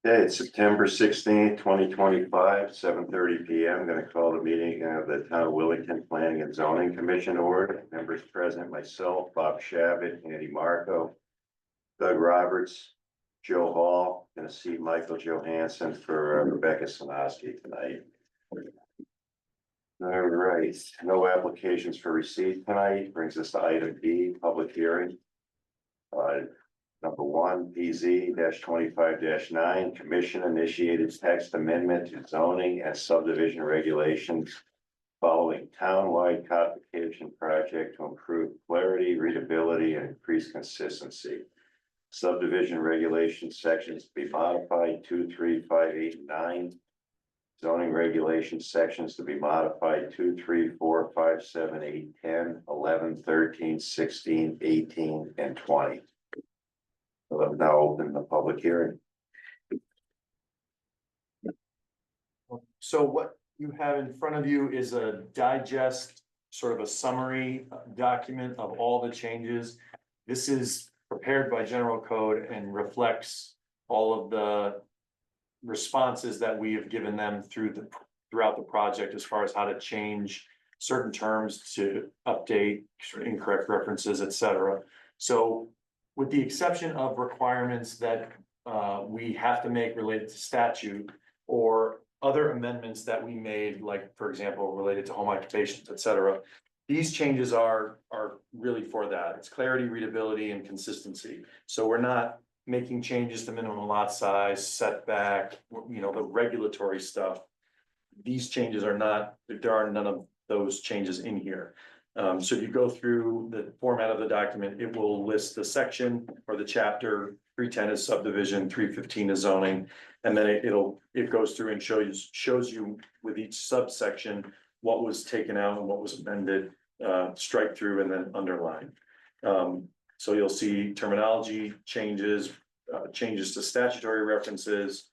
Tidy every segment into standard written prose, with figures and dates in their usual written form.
Okay, it's September 16th, 2025, 7:30 PM. I'm going to call the meeting of the Town of Willington Planning and Zoning Commission order. Members present, myself, Bob Shabbat, Andy Marco, Doug Roberts, Joe Hall, going to see Michael Johansson for Rebecca Sinowski tonight. All right, no applications for receipt tonight. Brings us to item B, public hearing. Number 1, PZ-25-9, Commission initiated text amendment to zoning and subdivision regulations following townwide codification project to improve clarity, readability, and increase consistency. Subdivision regulation sections to be modified 2, 3, 5, 8, and 9. Zoning regulation sections to be modified 2, 3, 4, 5, 7, 8, 10, 11, 13, 16, 18, and 20. So I've now opened the public hearing. So what you have in front of you is a digest, sort of a summary document of all the changes. This is prepared by General Code and reflects all of the responses that we have given them throughout the project as far as how to change certain terms to update incorrect references, etc. So with the exception of requirements that we have to make related to statute or other amendments that we made, like, for example, related to home occupations, etc. These changes are really for that. It's clarity, readability, and consistency. So we're not making changes to minimum lot size, setback, the regulatory stuff. These changes are not, there are none of those changes in here. So if you go through the format of the document, it will list the section or the chapter. 310 is subdivision, 315 is zoning, and then it goes through and shows you with each subsection what was taken out and what was amended, strike through and then underline. So you'll see terminology changes, changes to statutory references,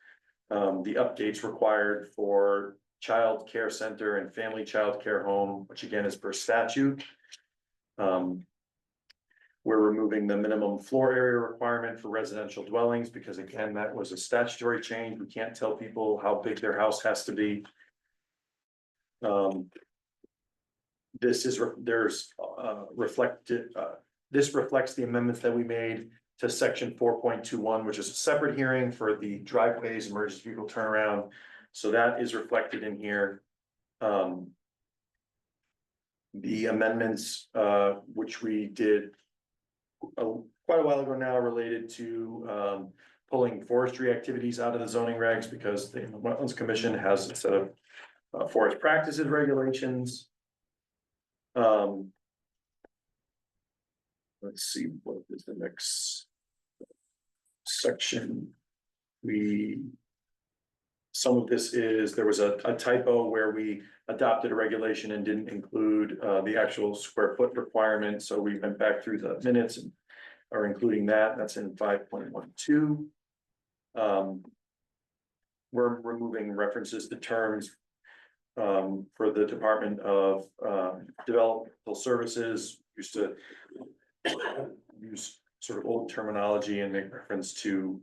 the updates required for child care center and family child care home, which again is per statute. We're removing the minimum floor area requirement for residential dwellings because again, that was a statutory change. We can't tell people how big their house has to be. This reflects the amendments that we made to section 4.21, which is a separate hearing for the driveways, emergency vehicle turnaround. So that is reflected in here. The amendments, which we did quite a while ago now, related to pulling forestry activities out of the zoning regs because the Wetlands Commission has a set of forest practices regulations. Let's see, what is the next section? Some of this is, there was a typo where we adopted a regulation and didn't include the actual square foot requirement. So we went back through the minutes and are including that. That's in 5.12. We're removing references to terms for the Department of Developmental Services. Used to use sort of old terminology and make reference to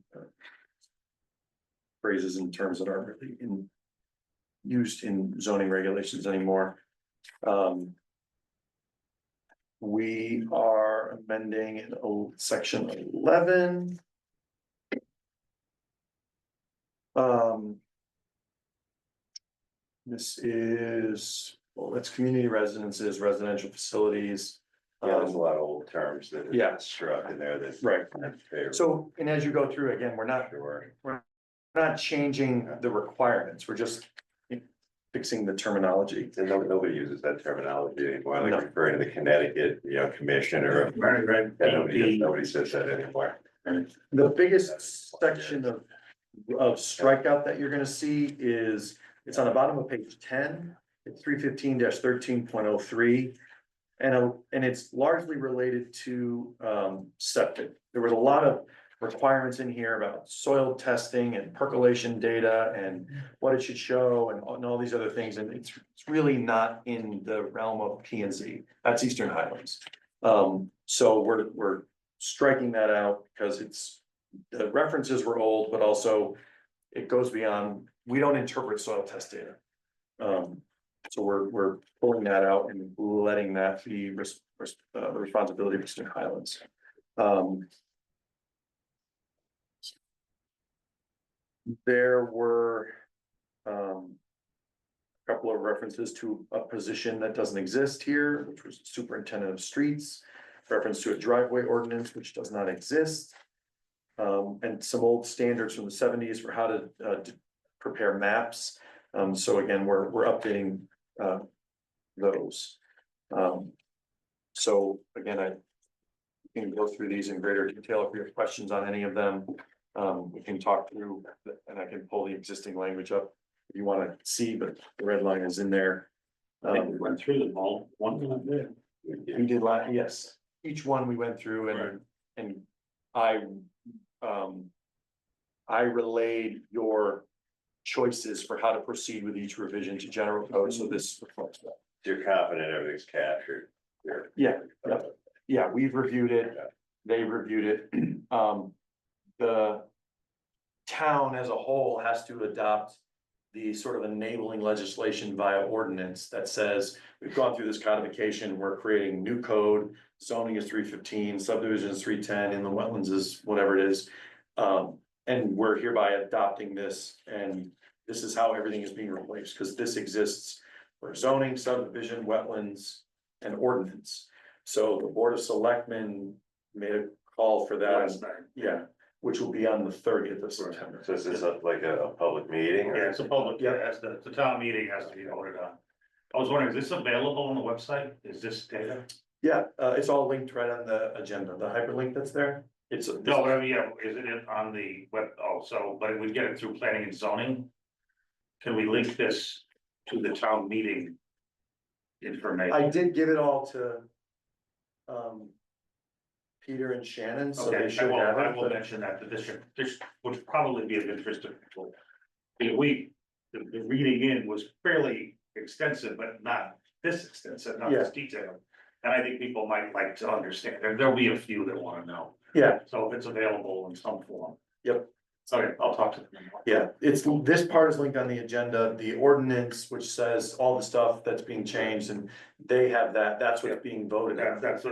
phrases and terms that aren't really used in zoning regulations anymore. We are amending in section 11. This is, well, it's community residences, residential facilities. Yeah, there's a lot of old terms that are struck in there that Right. So, and as you go through, again, we're not changing the requirements. We're just fixing the terminology. And nobody uses that terminology anymore, like referring to the Connecticut, commission or. Nobody says that anymore. The biggest section of strikeout that you're gonna see is, it's on the bottom of page 10, it's 315-13.03. And it's largely related to septic. There was a lot of requirements in here about soil testing and percolation data and what it should show and all these other things. And it's really not in the realm of P&Z. That's Eastern Highlands. So we're striking that out because the references were old, but also it goes beyond, we don't interpret soil test data. So we're pulling that out and letting that be the responsibility of Eastern Highlands. There were, a couple of references to a position that doesn't exist here, which was superintendent of streets. Reference to a driveway ordinance, which does not exist. And some old standards from the '70s for how to prepare maps. So again, we're updating those. So again, I can go through these in greater detail if you have questions on any of them. We can talk through, and I can pull the existing language up if you want to see, but the red line is in there. I think we went through them all, one minute there. We did yes, each one we went through and I relayed your choices for how to proceed with each revision to general code, so this reflects that. You're confident everything's captured here. Yeah, we've reviewed it, they've reviewed it. The town as a whole has to adopt the sort of enabling legislation via ordinance that says, we've gone through this codification, we're creating new code, zoning is 315, subdivision is 310, in the wetlands is whatever it is. And we're hereby adopting this, and this is how everything is being replaced, because this exists for zoning, subdivision, wetlands, and ordinance. So the Board of Selectmen made a call for that, Last night. yeah, which will be on the 30th of September. So is this like a public meeting? or- Yeah, it's a public, yeah, that's the town meeting has to be voted on. I was wondering, is this available on the website? Is this data? Yeah, it's all linked right on the agenda, the hyperlink that's there. It's. No, but I mean, yeah, is it on the web? Oh, so, but we get it through planning and zoning? Can we link this to the town meeting information? I did give it all to Peter and Shannon, so they Okay, should have I it, will but mention that to district, this would probably be of interest to people. You know, the reading in was fairly extensive, but not this extensive, not this detailed. And I think people might like to understand, there'll be a few that wanna know, yeah, so if it's available in some form. Yep. Okay, I'll talk to them. yeah, this part is linked on the agenda, the ordinance, which says all the stuff that's being changed, and they have that's what's being voted on. That's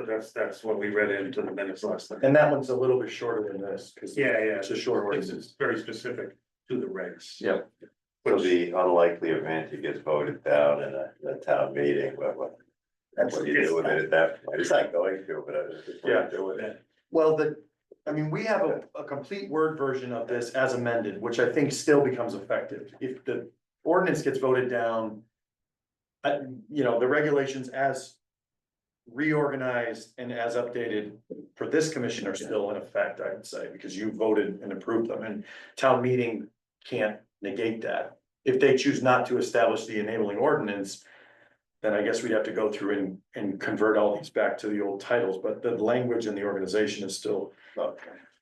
what we read into the minutes last night. And that one's a little bit shorter than this, because Yeah, it's a short It's ordinance. very specific to the regs. Yeah. So the unlikely event it gets voted down in a town meeting, what do you do with it at that point? It's not going to, but I just what do you do with it? Well, we have a complete Word version of this as amended, which I think still becomes effective. If the ordinance gets voted down, the regulations as reorganized and as updated for this commission are still in effect, I would say, because you voted and approved them, and town meeting can't negate that. If they choose not to establish the enabling ordinance, then I guess we'd have to go through and convert all these back to the old titles, but the language and the organization is still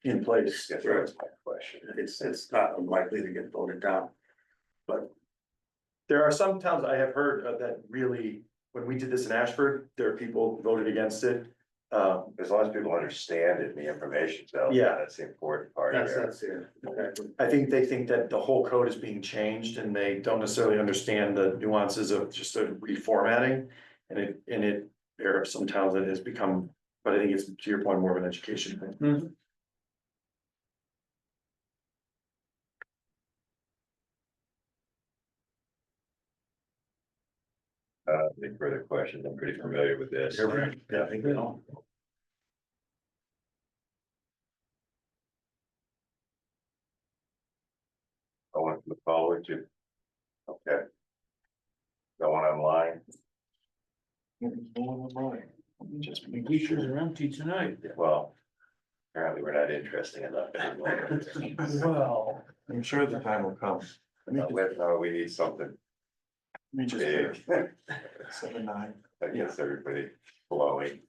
in place. That's my question. It's not unlikely to get voted down. But There are some towns I have heard that really, when we did this in Ashford, there are people who voted against it. As long as people understand it, and the information's out. Yeah. That's the important part here. that's it. Okay. I think they think that the whole code is being changed and they don't necessarily understand the nuances of just a reformatting. And there are some towns that has become, but I think it's, to your point, more of an education thing. Any further questions? I'm pretty familiar with this. You're right. Yeah, I think we know. I want to look forward to. Okay. No one online? Just The bleachers are empty tonight. Well, apparently we're not interesting enough. Well, I'm sure the time will come. No, we need something Let me just. big. 7-9. That gets everybody flowing.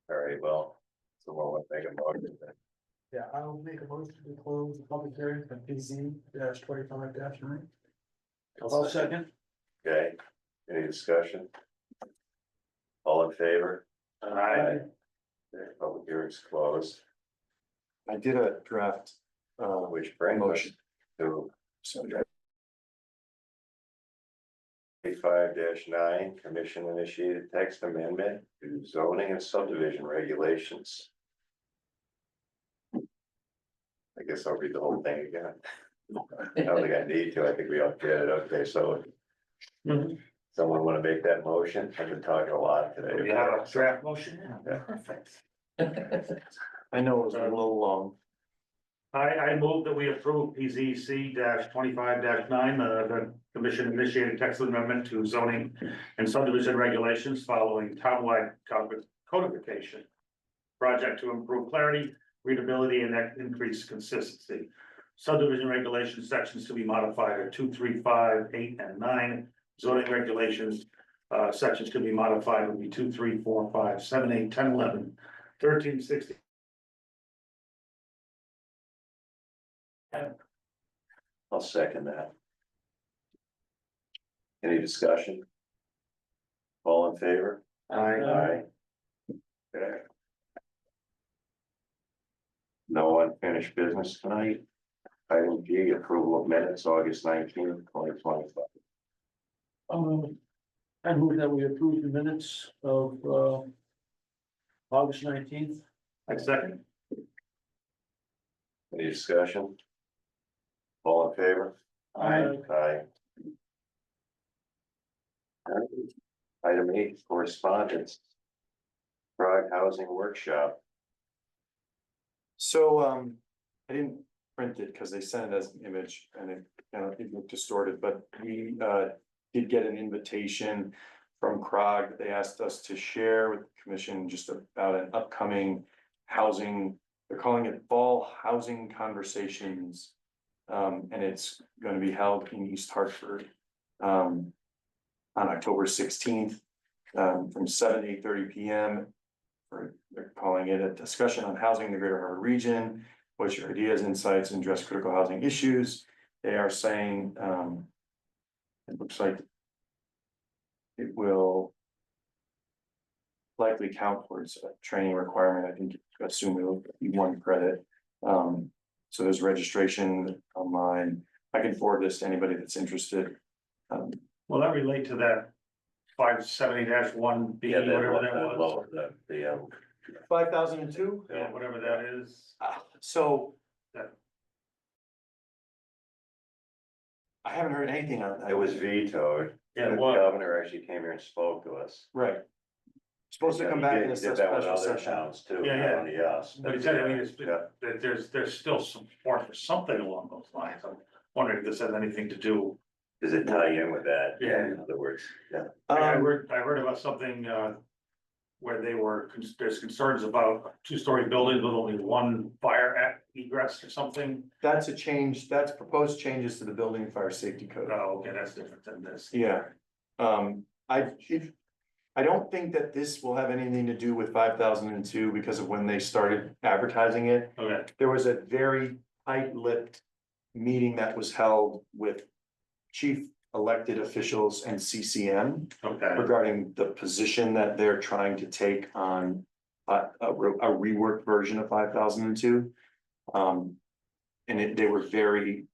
All right, well, someone will make a motion. Yeah, I'll make a motion to close the public hearing for PZ -25-9. I'll second. The public hearing's closed, I did a draft, which brings us motion. to So, 5-9, commission initiated text amendment to zoning and subdivision regulations. I guess I'll read the whole thing again. I don't think I need to, I think we all get it, okay, so. Someone wanna make that motion? I've been talking a lot today. You have a draft motion? Yeah. Perfect. I know it was a little long. I move that we approve PZC 25-9, the commission initiated text amendment to zoning and subdivision regulations following townwide codification. Project to improve clarity, readability, and increase consistency. Subdivision regulation sections to be modified are 2, 3, 5, 8, and 9. Zoning regulations, sections to be modified would be 2, 3, 4, 5, 7, 8, 10, 11, 13, 16. I'll second that. Any discussion? All in favor? Aye. Okay. No unfinished business tonight. Item G, approval of minutes, August 19th, 2025. I move that we approve the minutes of, August 19th. I second. Any discussion? All in favor? Aye. Aye. Item 8, correspondence. Prague Housing Workshop. So, I didn't print it because they sent it as an image and it looked distorted, but we, did get an invitation from CROG. They asked us to share with the commission just about an upcoming housing, they're calling it Fall Housing Conversations. And it's going to be held in East Hartford, on October 16th, from 7 to 8:30 p.m. They're calling it a discussion on housing in the greater Hartford region. What's your ideas, insights, and address critical housing issues? They are saying, it looks like it will likely count towards a training requirement. I think, assume it'll be 1 credit. So there's registration online. I can forward this to anybody that's interested. Will that relate to that 570-1B, whatever that was? The 5,002? Yeah, whatever that is. So. That- I haven't heard anything on that. it was vetoed. Yeah, The it was. governor actually came here and spoke to us. Right. Supposed to come He back did- in a he did that with special other session. towns too, Yeah, not yeah. only us. But he said, I mean, it's, Yeah. that there's still some support for something along those lines. I'm wondering if this has anything to do. Does it tie in with that? Yeah. In other words, yeah. I heard about something, where there's concerns about a 2-story building with only 1 fire egress or something. That's a change, that's proposed changes to the building and fire safety code. Oh, okay, that's different than this. Yeah, I don't think that this will have anything to do with 5,002 because of when they started advertising it. Okay, There was a very tight-lipped meeting that was held with chief elected officials and CCM okay, regarding the position that they're trying to take on a reworked version of 5,002. And they were very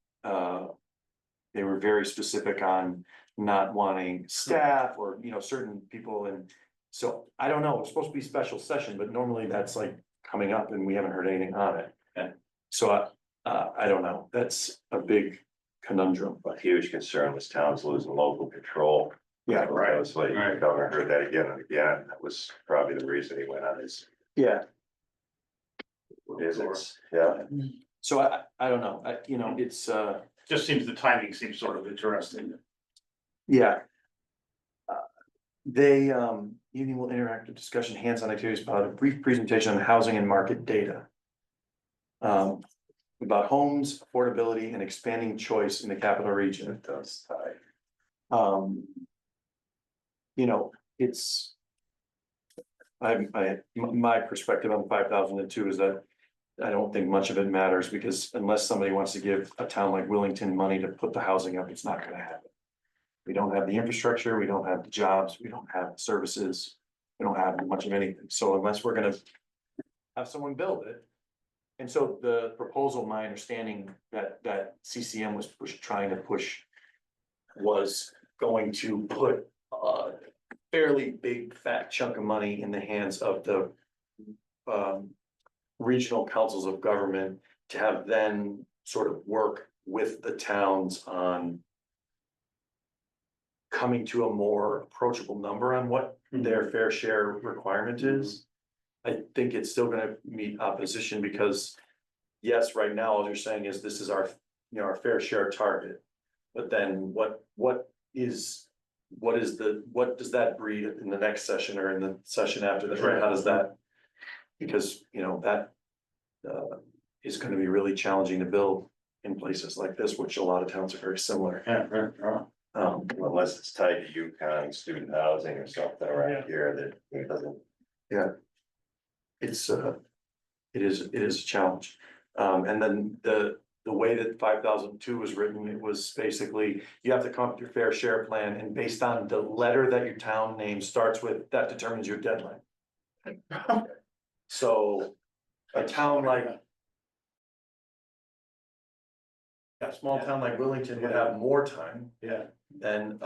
specific on not wanting staff or, certain people. And so I don't know, it's supposed to be a special session, but normally that's like coming up and we haven't heard anything on it. Okay. So I don't know, that's a big conundrum. A huge concern was towns losing local control. Yeah, right, That was like, right. the governor heard that again and again. That was probably the reason he went on his yeah. visits. Yeah. So I don't know, it's Just seems the timing seems sort of interesting. yeah. They evening will interactive discussion, hands-on activities about a brief presentation on housing and market data. About homes, affordability, and expanding choice in the capital region. It does tie. It's. My perspective on 5,002 is that I don't think much of it matters because unless somebody wants to give a town like Willington money to put the housing up, it's not gonna happen. We don't have the infrastructure, we don't have the jobs, we don't have the services, we don't have much of anything. So unless we're gonna have someone build it. And so the proposal, my understanding that CCM was trying to push was going to put a fairly big fat chunk of money in the hands of the regional councils of government to have then sort of work with the towns on coming to a more approachable number on what their fair share requirement is. I think it's still gonna meet opposition because, yes, right now, all you're saying is this is our, our fair share target. But then what does that breed in the next session or in the session after that, right? How does that? Because, that is gonna be really challenging to build in places like this, which a lot of towns are very similar. Unless it's tied to UConn student housing or something around here that it doesn't. It's it is a challenge. And then the way that 5002 was written, it was basically, you have to come up with your fair share plan, and based on the letter that your town name starts with, that determines your deadline. So a town like, a small town like Willington would have more time than,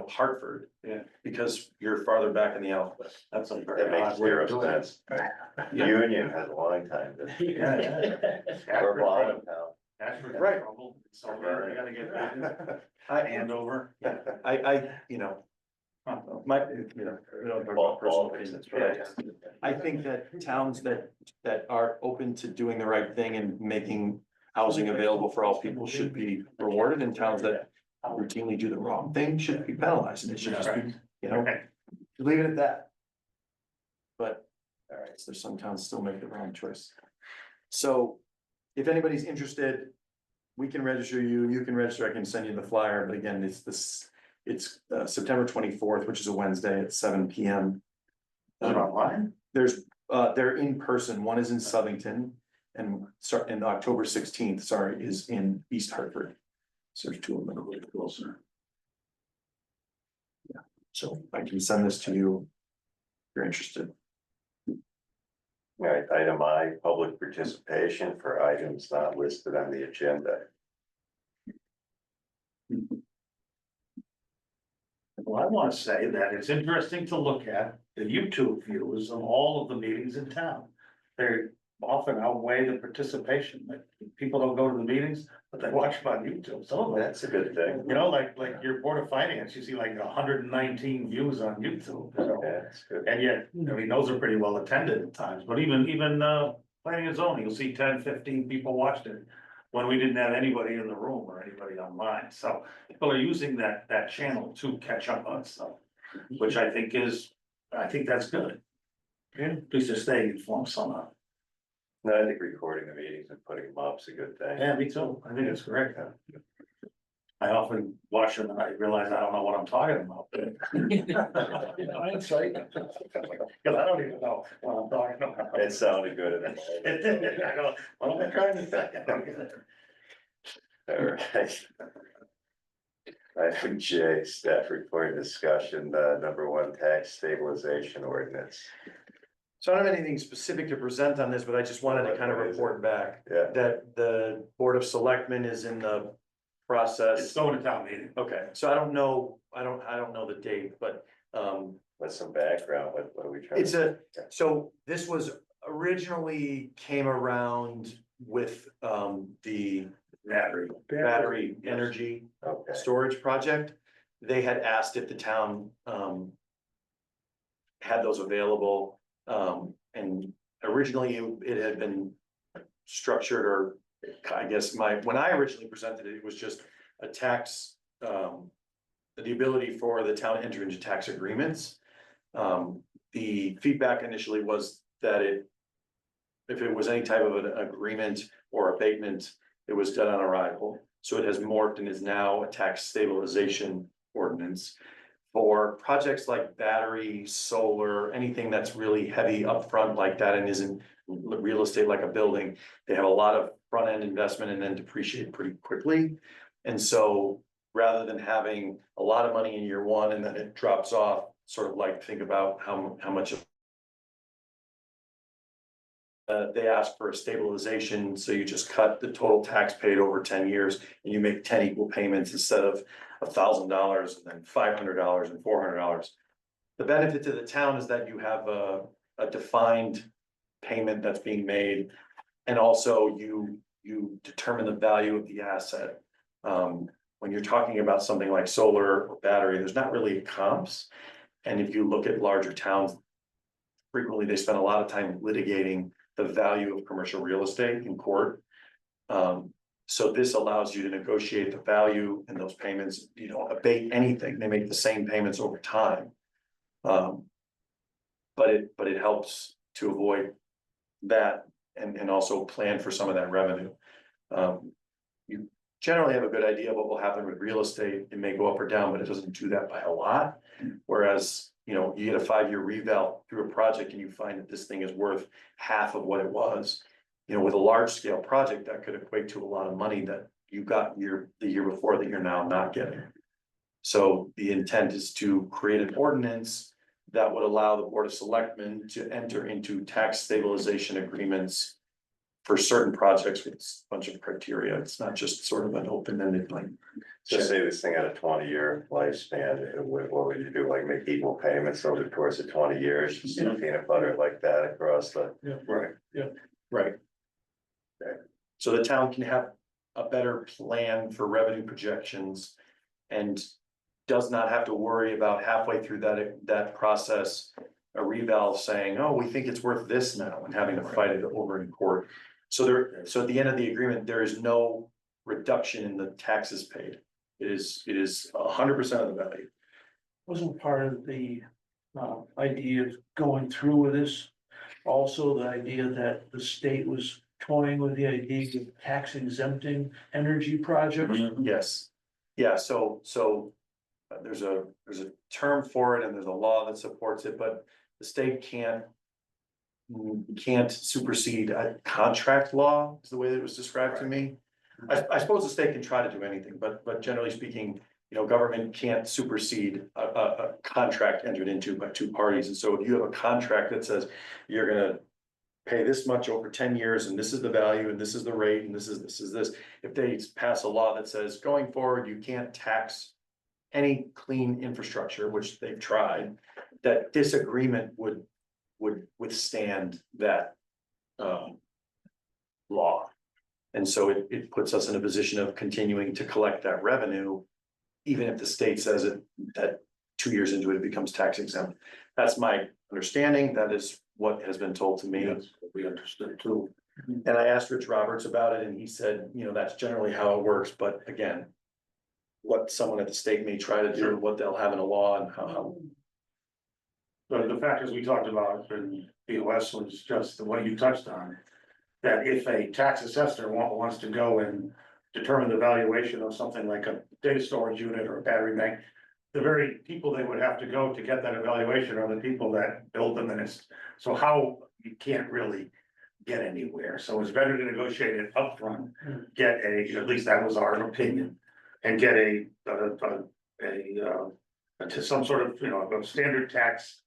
Hartford. Yeah. Because you're farther back in the alphabet. That's a That very makes odd way zero of doing it. sense. Yeah. Union has a long time to. Or bottom town. Ashford's in Right. trouble, so they gotta get that I, handover. my, we don't talk about personal opinions, but I think that towns that are open to doing the right thing and making housing available for all people should be rewarded, and towns that routinely do the wrong thing should be penalized, and it should just be, leave it at that. But, all right, so some towns still make the wrong choice. So if anybody's interested, we can register you, you can register, I can send you the flyer, but again, it's September 24th, which is a Wednesday at 7 p.m. Is it online? They're in person, one is in Southington, and October 16th, is in East Hartford. So there's two of them a little closer. Yeah, so I can send this to you if you're interested. All right, item I, public participation for items not listed on the agenda. Well, I wanna say that it's interesting to look at the YouTube views of all of the meetings in town. They're often outweigh the participation, like, people don't go to the meetings, but they watch them on YouTube, some of them. That's a good thing. Like your Board of Finance, you see like 119 views on YouTube, so. Yeah, that's good. And yet, those are pretty well attended at times, but even planning and zoning, you'll see 10, 15 people watched it. When we didn't have anybody in the room or anybody online, so people are using that channel to catch up on stuff. Which I think that's good. At least they're staying informed somehow. No, I think recording the meetings and putting them up is a good thing. Yeah, me too, I think it's correct. I often watch them and I realize I don't know what I'm talking about. Hindsight. Cause I don't even know what I'm talking about. It sounded good in the moment. It did, I go, what am I trying to say? All right. Item J, staff report discussion, number 1, tax stabilization ordinance. So I don't have anything specific to present on this, but I just wanted to kind of report back Yeah, that the Board of Selectmen is in the It's process. going to town meeting. Okay, so I don't know the date, but with some background, what are we trying? so this was originally came around with the battery energy Okay, storage project. They had asked if the town had those available. And originally it had been structured, or I guess when I originally presented it, it was just a tax, the ability for the town to enter into tax agreements. The feedback initially was that if it was any type of an agreement or abatement, it was done on arrival. So it has morphed and is now a tax stabilization ordinance. For projects like battery, solar, anything that's really heavy upfront like that and isn't real estate like a building, they have a lot of front end investment and then depreciate pretty quickly. And so rather than having a lot of money in year one and then it drops off, sort of like think about how much of they ask for a stabilization, so you just cut the total tax paid over 10 years and you make 10 equal payments instead of $1,000 and then $500 and $400. The benefit to the town is that you have a defined payment that's being made. And also you determine the value of the asset. When you're talking about something like solar or battery, there's not really comps. And if you look at larger towns, frequently they spend a lot of time litigating the value of commercial real estate in court. So this allows you to negotiate the value, and those payments, you don't abate anything. They make the same payments over time. But it helps to avoid that and also plan for some of that revenue. You generally have a good idea of what will happen with real estate. It may go up or down, but it doesn't do that by a lot. Whereas, you know, you get a 5-year reval through a project and you find that this thing is worth half of what it was. You know, with a large scale project, that could equate to a lot of money that you got the year before that you're now not getting. So the intent is to create an ordinance that would allow the Board of Selectmen to enter into tax stabilization agreements for certain projects with a bunch of criteria. It's not just sort of an open-ended like. Just say this thing had a 20-year lifespan, what would you do, like make equal payments over the course of 20 years, just peanut butter like that across the. Right. Right. Okay. So the town can have a better plan for revenue projections and does not have to worry about halfway through that process, a reval saying, oh, we think it's worth this now, and having to fight it over in court. So at the end of the agreement, there is no reduction in the taxes paid. It is 100% of the value. Wasn't part of the idea of going through with this, also the idea that the state was toying with the idea of tax exempting energy projects? Yes, yeah, so there's a term for it and there's a law that supports it, but the state can't supersede a contract law, is the way that it was described to me. I suppose the state can try to do anything, but generally speaking, you know, government can't supersede a contract entered into by two parties. And so if you have a contract that says you're gonna pay this much over 10 years, and this is the value, and this is the rate, and this is this. If they pass a law that says going forward, you can't tax any clean infrastructure, which they've tried, that disagreement would withstand that law. And so it puts us in a position of continuing to collect that revenue, even if the state says that 2 years into it becomes tax exempt. That's my understanding. That is what has been told to me. That's what we understood too. And I asked Rich Roberts about it, and he said, you know, that's generally how it works, but again, what someone at the state may try to do, what they'll have in a law and how. But the factors we talked about in BOS was just the way you touched on. That if a tax assessor wants to go and determine the valuation of something like a data storage unit or a battery bank. The very people they would have to go to get that evaluation are the people that build them, and it's, so how, you can't really get anywhere. So it's better to negotiate it upfront, get at least that was our opinion. And get to some sort of, you know, a standard tax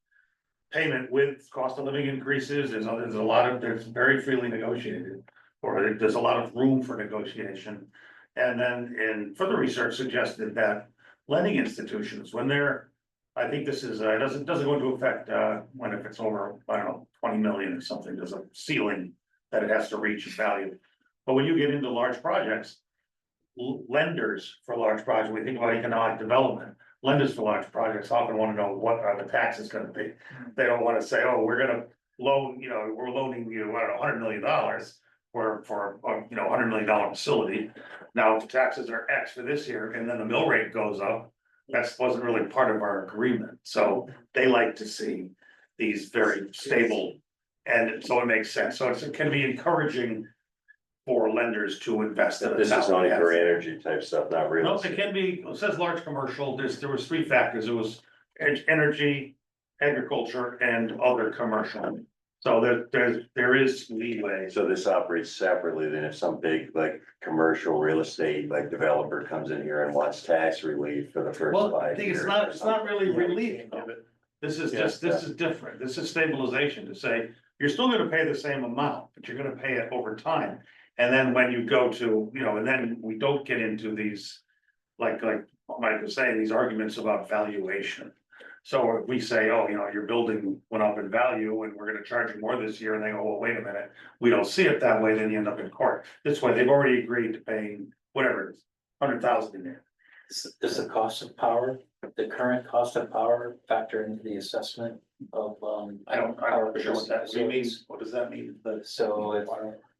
payment with cost of living increases. There's very freely negotiated, or there's a lot of room for negotiation. And then in further research suggested that lending institutions, when they're, I think this is, doesn't go into effect, when if it's over, I don't know, 20 million or something, there's a ceiling that it has to reach in value. But when you get into large projects, lenders for large projects, we think about economic development, lenders for large projects often want to know what are the taxes gonna be. They don't want to say, oh, we're gonna loan, you know, we're loaning you, I don't know, $100 million for you know, $100 million facility. Now, if the taxes are X for this year, and then the mill rate goes up, that wasn't really part of our agreement. So they like to see these very stable, and so it makes sense. So it can be encouraging for lenders to invest in it. This is only for energy type stuff, not real No, estate. it can be, it says large commercial, there was 3 factors, it was energy, agriculture, and other commercial. So there is leeway. So this operates separately than if some big like commercial real estate like developer comes in here and wants tax relief for the first Well, 5 I think years. it's not really relief of it. This is Yeah, this is different, this is stabilization to say, you're still gonna pay the same amount, but you're gonna pay it over time. And then when you go to, and then we don't get into these, like Mike was saying, these arguments about valuation. So if we say, oh, your building went up in value and we're gonna charge you more this year, and they go, well, wait a minute, we don't see it that way, then you end up in court. This way, they've already agreed to paying whatever it is, 100,000 in there. Does the cost of power, the current cost of power factor into the assessment of, I don't sure what that means. What does that mean? So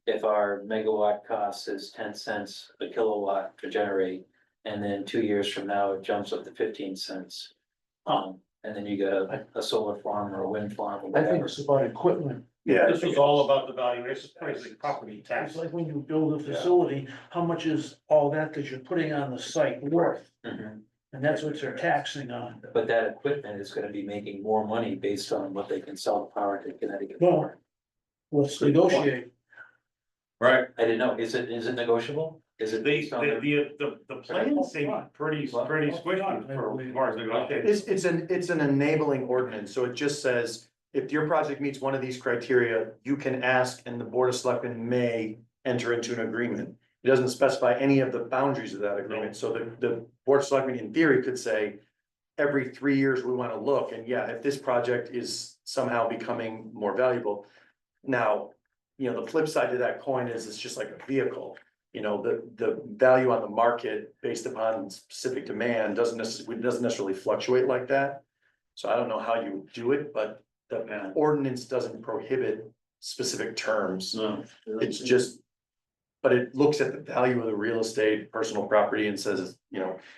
if our megawatt cost is 10 cents a kilowatt to generate, and then 2 years from now, it jumps up to 15 cents. And then you got a solar farm or a wind farm or I think whatever. it's about equipment. Yeah. This was all about the valuation, basically property It's tax. like when you build a facility, how much is all that you're putting on the site worth? Mhm. And that's what they're taxing on. But that equipment is gonna be making more money based on what they can sell the power to Connecticut. Well, let's negotiate. Right. I didn't know, is it negotiable? Is it The, based on? the plan seemed pretty squishy for as far as negotiating. It's an enabling ordinance, so it just says, if your project meets one of these criteria, you can ask and the Board of Selectmen may enter into an agreement. It doesn't specify any of the boundaries of that agreement, so the Board of Selectmen in theory could say, every 3 years we wanna look, and yeah, if this project is somehow becoming more valuable. Now, the flip side to that coin is it's just like a vehicle. The value on the market based upon specific demand doesn't necessarily fluctuate like that. So I don't know how you do it, but the ordinance doesn't prohibit specific terms. No. It's just. But it looks at the value of the real estate, personal property, and says,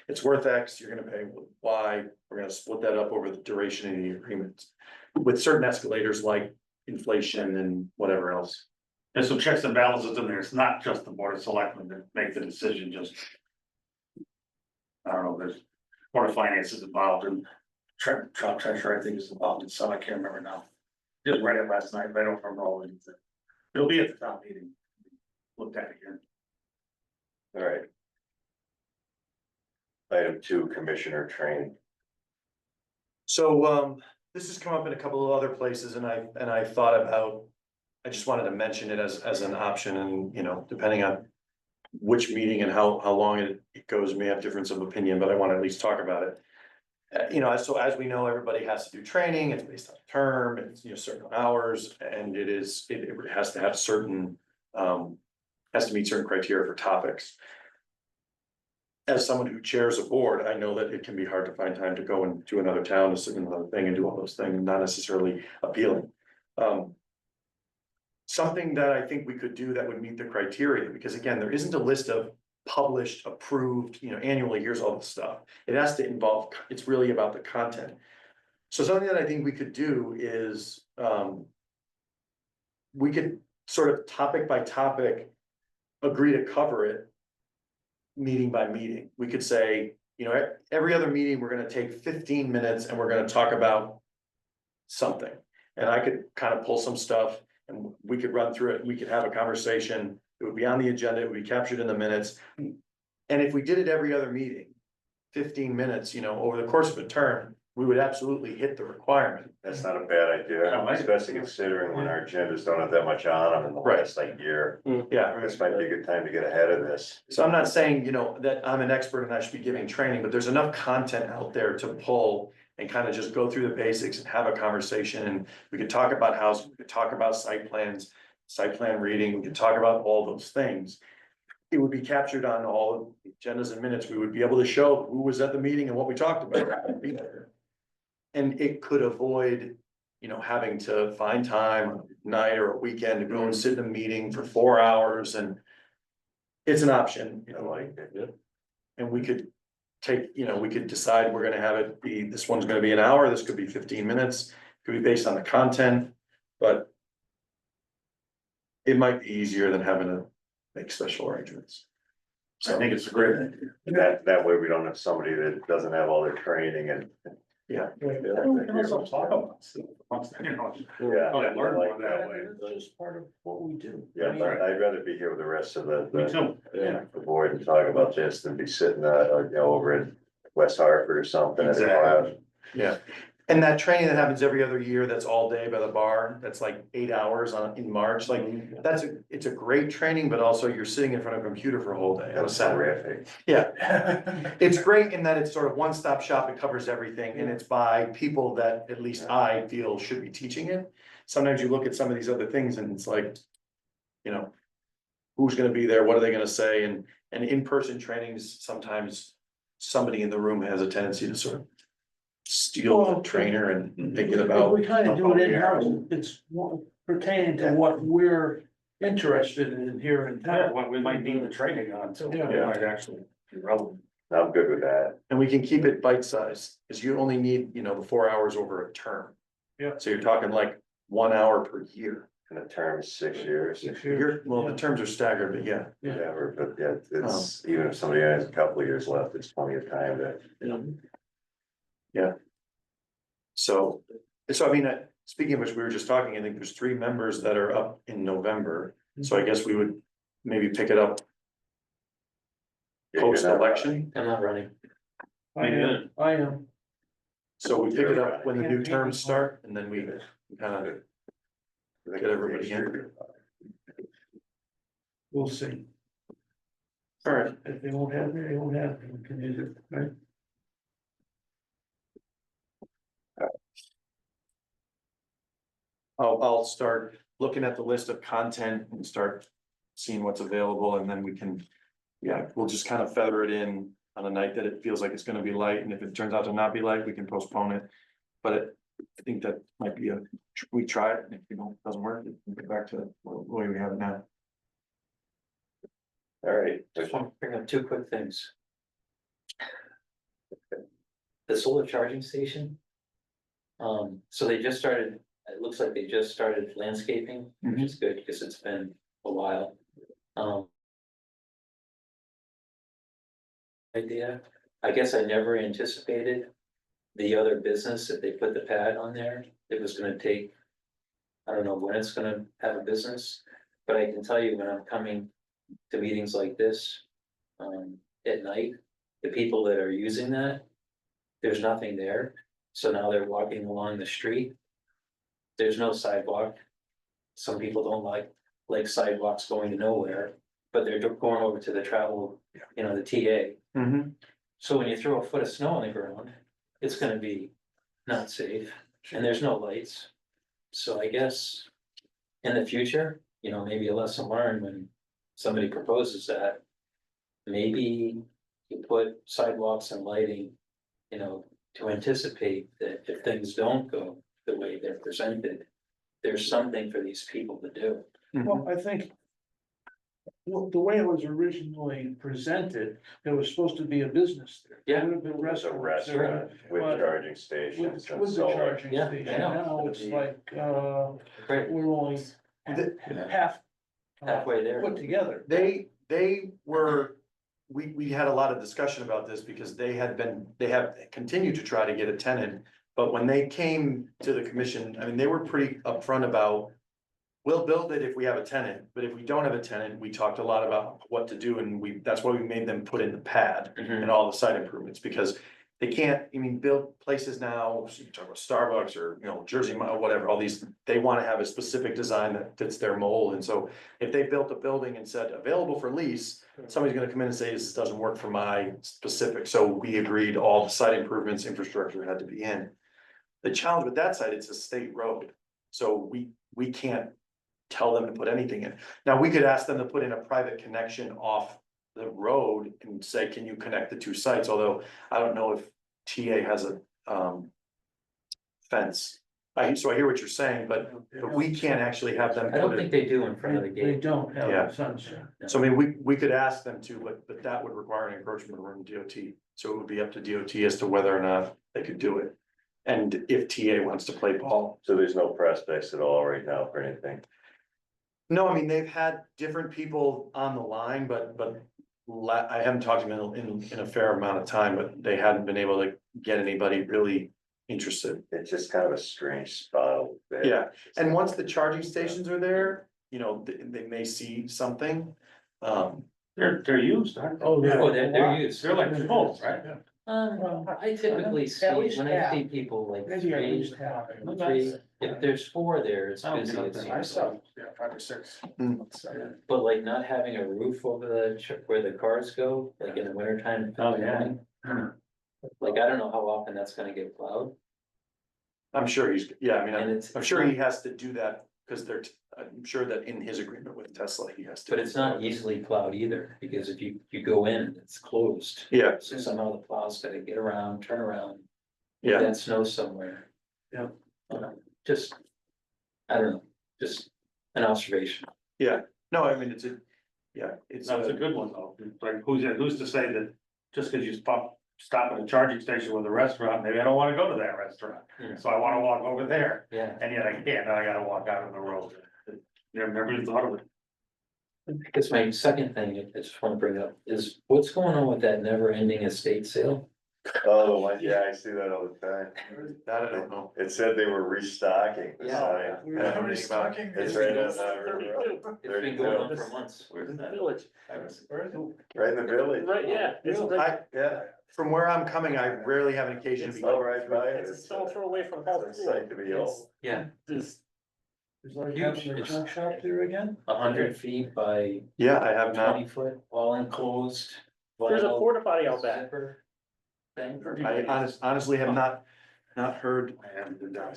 it's worth X, you're gonna pay Y, we're gonna split that up over the duration of the agreement. With certain escalators like inflation and whatever else. There's some checks and balances in there. It's not just the Board of Selectmen that make the decision, just. I don't know, there's Board of Finance is involved and Trump Treasurer, I think, is involved in some, I can't remember now. Just read it last night, but I don't remember all of it. It'll be at the top meeting. Looked at it again. All right. Item 2, Commissioner training. So, this has come up in a couple of other places and I thought about. I just wanted to mention it as an option and, depending on. Which meeting and how long it goes, may have difference of opinion, but I want to at least talk about it. So as we know, everybody has to do training, it's based on a term, it's, certain hours, and it has to have certain. Has to meet certain criteria for topics. As someone who chairs a board, I know that it can be hard to find time to go and do another town, to sit in another thing and do all those things, not necessarily appealing. Something that I think we could do that would meet the criteria, because again, there isn't a list of published, approved, annually, here's all the stuff. It has to involve, it's really about the content. So something that I think we could do is, we could sort of topic by topic, agree to cover it. Meeting by meeting, we could say, every other meeting, we're gonna take 15 minutes and we're gonna talk about something. And I could kind of pull some stuff and we could run through it, we could have a conversation, it would be on the agenda, it would be captured in the minutes. And if we did it every other meeting, 15 minutes, over the course of a term, we would absolutely hit the requirement. That's not a bad idea, especially considering when our agendas don't have that much on them in the last year. Yeah. This might be a good time to get ahead of this. So I'm not saying, that I'm an expert and I should be giving training, but there's enough content out there to pull and kind of just go through the basics and have a conversation. And we could talk about housing, we could talk about site plans, site plan reading, we could talk about all those things. It would be captured on all the agendas and minutes. We would be able to show who was at the meeting and what we talked about. And it could avoid, having to find time, a night or a weekend to go and sit in a meeting for 4 hours and. It's an option, and we could take, we could decide we're gonna have it be, this one's gonna be an hour, this could be 15 minutes, could be based on the content, but. It might be easier than having to make special arrangements. I think it's a great idea. That way we don't have somebody that doesn't have all their training and. Yeah. We can also talk about stuff, Yeah, Oh, I learn more like that that. way. That's just part of what we do. Yeah, but I'd rather be here with the rest of Me the too. board and talk about this than be sitting, over in West Hartford or something. Exactly. Yeah, And that training that happens every other year, that's all day by the bar, that's like 8 hours in March, like, it's a great training, but also you're sitting in front of a computer for a whole day on a That's Saturday. terrific. Yeah, it's great in that it's sort of one-stop shop, it covers everything, and it's by people that at least I feel should be teaching it. Sometimes you look at some of these other things and it's like, you know, who's gonna be there, what are they gonna say, and in-person trainings, sometimes somebody in the room has a tendency to sort of steal the trainer and make it If about. we kind of do it in-house, it's pertaining to what we're interested in here in town. What we might need the training on, so it Yeah. might actually be relevant. I'm good with that. And we can keep it bite-sized, because you only need, the 4 hours over a term. Yeah. So you're talking like 1 hour per year. And the term is 6 years. Well, the terms are staggered, but yeah. Whatever, but yeah, it's, even if somebody has a couple of years left, it's plenty of time to. So I mean, speaking of which, we were just talking, I think there's 3 members that are up in November, so I guess we would maybe pick it up post-election. I'm not running. I am, So we pick it up when the new terms start, and then we kind of get everybody in. we'll see. All right, If they won't have it, they won't have it, we can use it, right? I'll start looking at the list of content and start seeing what's available, and then we can, we'll just kind of feather it in on a night that it feels like it's gonna be light, and if it turns out to not be light, we can postpone it. But I think that might be we try it, and if it doesn't work, we can get back to the way we have it now. All right. Just want to bring up 2 quick things. The solar charging station. So they just started, it looks like they just started landscaping, which is good because it's been a while. Idea, I guess I never anticipated the other business, if they put the pad on there, it was gonna take. I don't know when it's gonna have a business, but I can tell you when I'm coming to meetings like this. At night, the people that are using that, there's nothing there, so now they're walking along the street. There's no sidewalk. Some people don't like sidewalks going to nowhere, but they're going over to the travel, the TA. So when you throw a foot of snow on the ground, it's gonna be not safe, and there's no lights. So I guess in the future, maybe a lesson learned when somebody proposes that. Maybe you put sidewalks and lighting, to anticipate that if things don't go the way they're presented, there's something for these people to do. Well, I think. Well, the way it was originally presented, there was supposed to be a business there. Yeah. There would have been There's a restaurants there. restaurant with but charging stations and With the solar. charging Yeah, I station, know. now it's like, Right, we're only half. halfway there. Put together. They were, we had a lot of discussion about this because they have continued to try to get a tenant. But when they came to the commission, I mean, they were pretty upfront about, we'll build it if we have a tenant, but if we don't have a tenant, we talked a lot about what to do, and that's why we made them put in the pad and all the site improvements, because they can't, build places now, so you talk about Starbucks or, Jersey Mile, whatever, all these, they wanna have a specific design that fits their mold, and so if they built a building and said available for lease, somebody's gonna come in and say, this doesn't work for my specific, so we agreed all the site improvements, infrastructure had to be in. The challenge with that site, it's a state road, so we can't tell them to put anything in. Now, we could ask them to put in a private connection off the road and say, can you connect the 2 sites? Although I don't know if TA has a fence. So I hear what you're saying, but we can't actually have them I don't put think it. they do in front of the They gate. don't have Yeah. a sense. So we could ask them to, but that would require an encroachment from DOT. So it would be up to DOT as to whether or not they could do it. And if TA wants to play ball. So there's no prospects at all right now for anything. No, they've had different people on the line, but I haven't talked to them in a fair amount of time, but they hadn't been able to get anybody really interested. It's just kind of a strange spot. There. Yeah, and once the charging stations are there, they may see something. They're used, aren't they? Oh, Oh, they're used. They're like full, right? I typically see, At least when I half. see people like Maybe at three, least half. if there's four there, it's I don't busy, know, it I seems saw, like. yeah, 5 or 6. But like not having a roof over the, where the cars go, like in the winter time. Oh, yeah. Like, I don't know how often that's gonna get plowed, I'm sure he's, yeah, I mean, and it's. I'm sure he has to do that, because I'm sure that in his agreement with Tesla, he has to. But it's not easily plowed either, because if you go in, it's closed. Yeah, So somehow the plow's gotta get around, turn around, yeah, that snow somewhere. Yeah. Just, I don't know, just an observation. yeah, no, I mean, it's it's That's a good one though, It's like, who's to say that just because you stop at a charging station with a restaurant, maybe I don't wanna go to that restaurant. Yeah. So I wanna walk over there, Yeah, and yet I can't, now I gotta walk out on the road. Never even thought of it. I guess my second thing, I just wanna bring up, is what's going on with that never ending estate sale? Oh, the one, yeah, I see that all the time. that, I don't know. It said they were restocking the Yeah. sign. We were restocking. It's right on the It's been going on for months. Where's the village? right in the village. Right, yeah, it's like, Yeah, From where I'm coming, I rarely have an occasion to it's be. all right by it. it's a It's stone throw away from Hall it's a sight to behold. Yeah, There's, Is like Huge. having a junk shop there again? 100 feet by Yeah, I have not, 20 foot, all enclosed. there's a vinyl porta potty out back. zipper thing. I honestly have not heard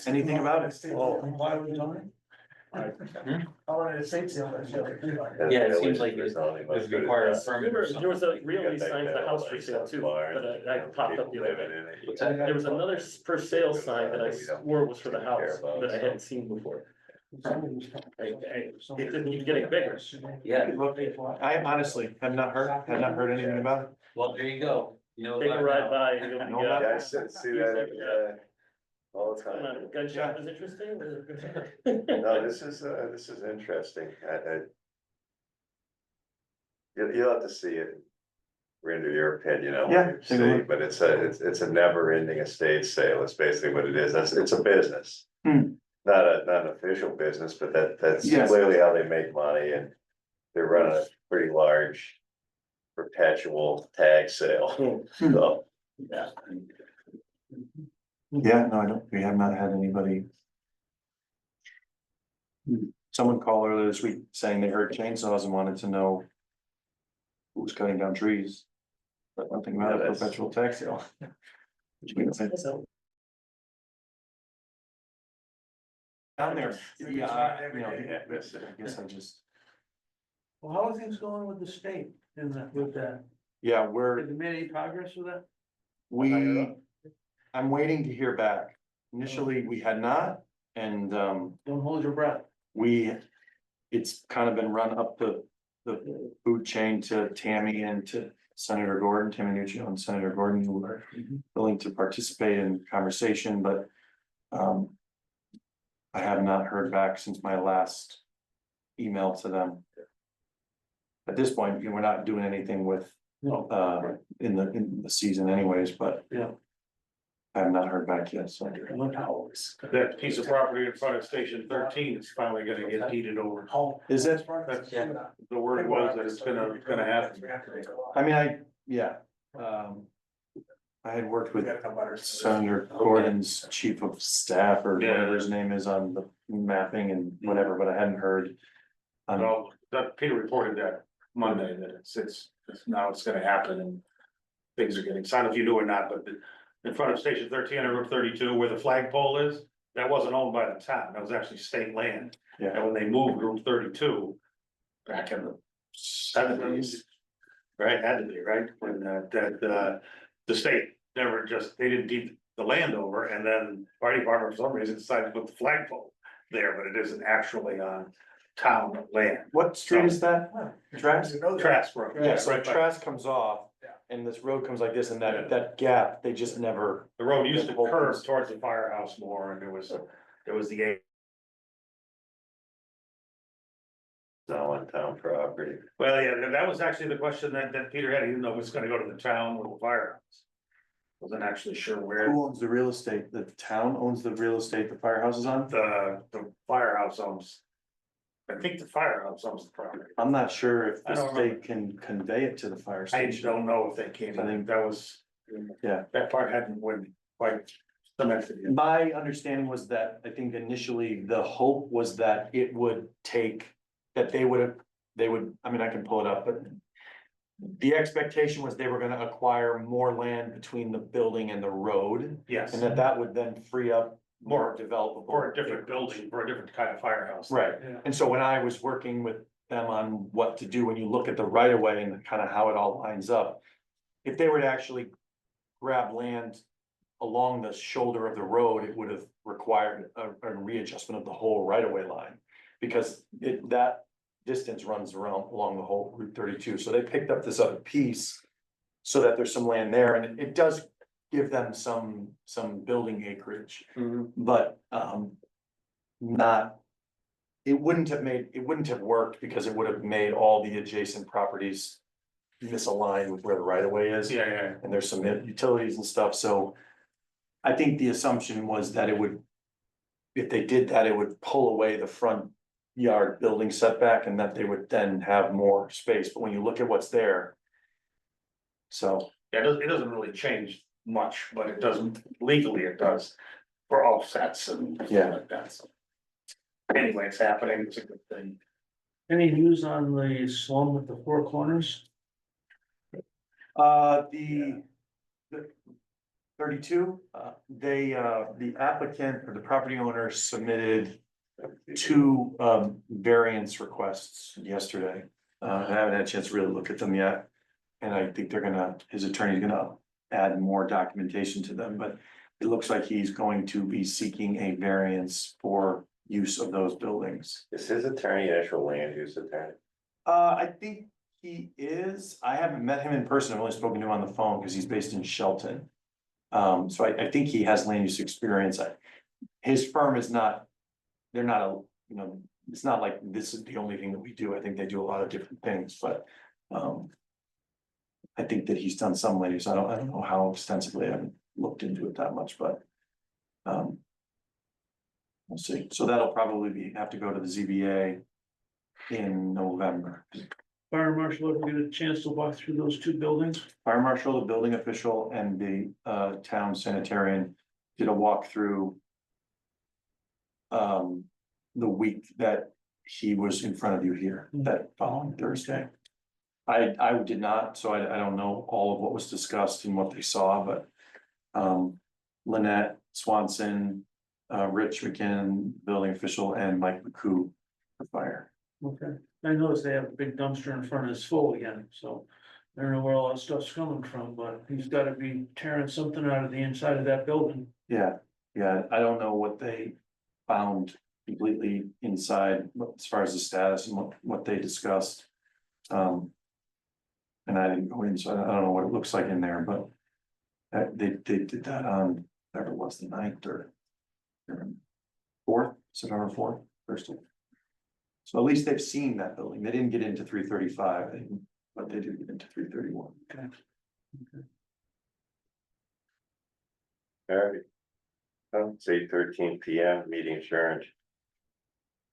anything about it. Oh, why would you? Oh, and it's state sale. Yeah, it seems like it would require a permit or There was something. a real estate sign for the house for sale too, but I popped up the other day. What's that? There was another for sale sign that I swore was for the house that I hadn't seen before. It didn't keep getting bigger. Yeah, I honestly have not heard anything about it. well, there you go. You know Take a about it ride now. by and you'll be, Yeah, I see that all the time. gun shop is interesting. No, this is interesting. You'll have to see it. Render your opinion on Yeah, what you take a see, look. but it's a never ending estate sale. It's basically what it is. It's a business. Hmm. Not an official business, but that's Yes. clearly how they make money, and they're running a pretty large perpetual tag sale, Hmm. so. Yeah. Yeah, no, I don't, we have not had anybody. Someone called earlier this week saying they heard chainsaws and wanted to know who was cutting down trees. But nothing about a Yeah, that's- perpetual tax sale. Which means that down there, yeah, you know, I guess I just, Well, how are things going with the state in that, with that? yeah, Have we're, you made any progress with that? I'm waiting to hear back. Initially, we had not, and, Don't hold your breath. it's kind of been run up the food chain to Tammy and to Senator Gordon, Tammy Nuccio and Senator Gordon, who are willing to participate in conversation, but I have not heard back since my last email to them. At this point, we're not doing anything with, in the season anyways, but Yeah. I have not heard back yet, so. That piece of property in front of Station 13 is finally gonna get deeded over. Is it? That's Yeah. the word was that it's gonna happen. I mean, I had worked with Senator Gordon's chief of staff or whatever his name is on the mapping and whatever, but I hadn't heard. Well, that Peter reported that Monday, that it's now it's gonna happen and things are getting signed, if you knew or not, but in front of Station 13 on Route 32, where the flagpole is, that wasn't owned by the town, that was actually state land. Yeah. And when they moved Route 32 back in the 70s, right, had to be, right, when the state never they didn't deed the land over, and then fire department for some reason decided to put the flagpole there, but it isn't actually on town land. What street is that? Trask? Trask Road. Yeah, so right by- Trask comes off and this road comes like this and that gap, they just never. The road used to curve towards the firehouse more, and there was the. Now on town property. Well, yeah, that was actually the question that Peter had, he didn't know if it was gonna go to the town or the firehouse. Wasn't actually sure where Who owns the real estate? The town owns the real estate the firehouse is on? the firehouse owns. I think the firehouse owns the property. I'm not sure if I the don't state can convey it to the fire I station. don't know if they came, I think that was, Yeah. That part hadn't been quite cemented yet. My understanding was that, I think initially the hope was that it would take, that they would, I mean, I can pull it up, but. The expectation was they were gonna acquire more land between the building and the road, Yes, and that would then free up more developable. for a different building, for a different kind of firehouse. Right, Yeah. and so when I was working with them on what to do, when you look at the right of way and kind of how it all lines up. If they were to actually grab land along the shoulder of the road, it would have required a readjustment of the whole right of way line. Because that distance runs around along the whole Route 32, so they picked up this other piece. So that there's some land there, and it does give them some building acreage, but not. It wouldn't have worked because it would have made all the adjacent properties misaligned with where the right of way is. Yeah. And there's some utilities and stuff, so. I think the assumption was that it would. If they did that, it would pull away the front yard building setback and that they would then have more space, but when you look at what's there. So, Yeah, it doesn't really change much, but it doesn't, legally it does, for offsets and stuff Yeah. like that, so. Anyway, it's happening, it's a good thing. Any news on the slum with the four corners? the 32, the applicant or the property owner submitted two, variance requests yesterday. I haven't had a chance to really look at them yet. And I think his attorney's gonna add more documentation to them, but it looks like he's going to be seeking a variance for use of those buildings. Is his attorney actual land use attorney? I think he is. I haven't met him in person. I've only spoken to him on the phone because he's based in Shelton. So I think he has land use experience. His firm is not, they're not a, it's not like this is the only thing that we do. I think they do a lot of different things, but, I think that he's done some land use. I don't know how extensively. I haven't looked into it that much, but, we'll see. So that'll probably have to go to the ZBA in November. Fire marshal, ever get a chance to walk through those two buildings? Fire marshal, the building official, and the town sanitarian did a walkthrough. The week that he was in front of you here, that following Thursday. I did not, so I don't know all of what was discussed and what they saw, but. Lynette Swanson, Rich McKinnon, building official, and Mike McCoo, for fire. Okay, I noticed they have a big dumpster in front of his full again, so. I don't know where all that stuff's coming from, but he's gotta be tearing something out of the inside of that building. Yeah, I don't know what they found completely inside, as far as the status and what they discussed. And I didn't go in, so I don't know what it looks like in there, but. They did that on, whatever it was, the 9th or 4th, September 4th, first. So at least they've seen that building. They didn't get into 335, but they did get into 331. Okay. All right. It's 8:13 PM, meeting adjourned.